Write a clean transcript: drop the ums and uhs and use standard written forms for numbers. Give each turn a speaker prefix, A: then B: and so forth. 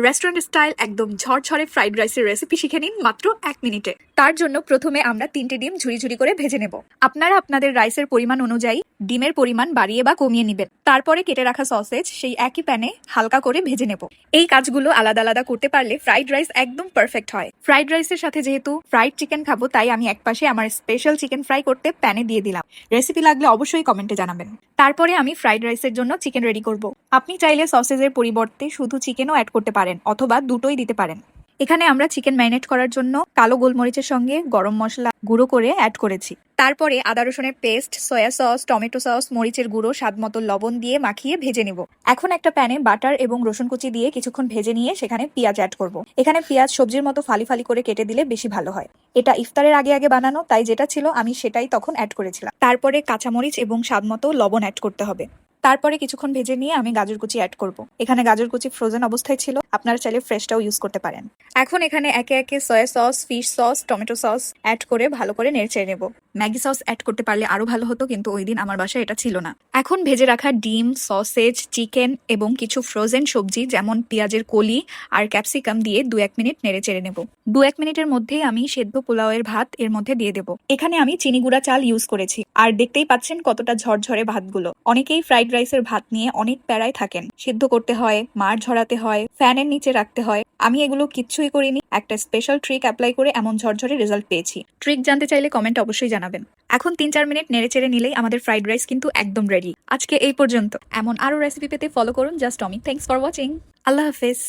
A: Restaurant style একদম ঝরঝরে fried রাইসের রেসিপি শিখে নিন মাত্র 1 মিনিটে। তার জন্য প্রথমে আমরা 3টে ডিম ঝুরি ঝুরি করে ভেজে নেব। আপনারা আপনাদের রাইসের পরিমাণ অনুযায়ী ডিমের পরিমাণ বাড়িয়ে বা কমিয়ে নেবেন। তারপরে কেটে রাখা সসেজ সেই একই প্যানে হালকা করে ভেজে নেব। এই কাজগুলো আলাদা আলাদা করতে পারলে ফ্রাইড রাইস একদম পারফেক্ট হয়। ফ্রাইড রাইসের সাথে যেহেতু ফ্রাইড চিকেন খাবো, তাই আমি একপাশে আমার স্পেশাল চিকেন ফ্রাই করতে প্যানে দিয়ে দিলাম। রেসিপি লাগলে অবশ্যই কমেন্টে জানাবেন। তারপরে আমি ফ্রাইড রাইসের জন্য চিকেন রেডি করব। আপনি চাইলে সসেজের পরিবর্তে শুধু চিকেনও অ্যাড করতে পারেন অথবা দুটোই দিতে পারেন। এখানে আমরা চিকেন ম্যারিনেট করার জন্য কালো গোলমরিচের সঙ্গে গরম মশলা গুঁড়ো করে অ্যাড করেছি। তারপরে আদা রসুনের paste, soya sauce, tomato sauce, মরিচের গুঁড়ো, স্বাদমতো লবণ দিয়ে মাখিয়ে ভেজে নেব। এখন একটা প্যানে বাটার এবং রসুন কুচি দিয়ে কিছুক্ষণ ভেজে নিয়ে সেখানে পেঁয়াজ অ্যাড করব। এখানে পেঁয়াজ সবজির মতো ফালি ফালি করে কেটে দিলে বেশি ভালো হয়। এটা ইফতারের আগে আগে বানানো, তাই যেটা ছিল আমি সেটাই তখন অ্যাড করেছিলাম। তারপরে কাঁচামরিচ এবং স্বাদমতো লবণ অ্যাড করতে হবে। তারপরে কিছুক্ষণ ভেজে নিয়ে আমি গাজর কুচি অ্যাড করব। এখানে গাজর কুচি ফ্রোজেন অবস্থায় ছিল, আপনারা চাইলে ফ্রেশটাও ইউজ করতে পারেন। এখন এখানে একে একে soya sauce, fish sauce, tomato sauce add করে ভালো করে নেড়ে নেব। ম্যাগি সস অ্যাড করতে পারলে আরো ভালো হতো, কিন্তু ওই দিন আমার বাসায় এটা ছিল না। এখন ভেজে রাখা ডিম, সসেজ, চিকেন এবং কিছু ফ্রোজেন সবজি যেমন পেঁয়াজের কলি আর ক্যাপসিকাম দিয়ে 2-1 মিনিট নেড়ে নেব। 2-1 মিনিটের মধ্যেই আমি সেদ্ধ পোলাওয়ের ভাত এর মধ্যে দিয়ে দেব। এখানে আমি চিনি গুঁড়া চাল ইউজ করেছি, আর দেখতেই পাচ্ছেন কতটা ঝরঝরে ভাতগুলো। অনেকেই ফ্রাইড রাইসের ভাত নিয়ে অনেক প্যারায় থাকেন, সিদ্ধ করতে হয়, মাড় ঝরাতে হয়, ফ্যানের নিচে রাখতে হয়। আমি এগুলো কিচ্ছুই করিনি, একটা স্পেশাল ট্রিক অ্যাপ্লাই করে এমন ঝরঝরে রেজাল্ট পেয়েছি। ট্রিক জানতে চাইলে কমেন্ট অবশ্যই জানাবেন। এখন 3-4 মিনিট নেড়েচেড়ে নিলেই আমাদের ফ্রাইড রাইস কিন্তু একদম রেডি। আজকে এই পর্যন্ত। এমন আরো রেসিপি পেতে ফলো করুন just Tommy. Thanks for watching. আল্লাহ হাফেজ।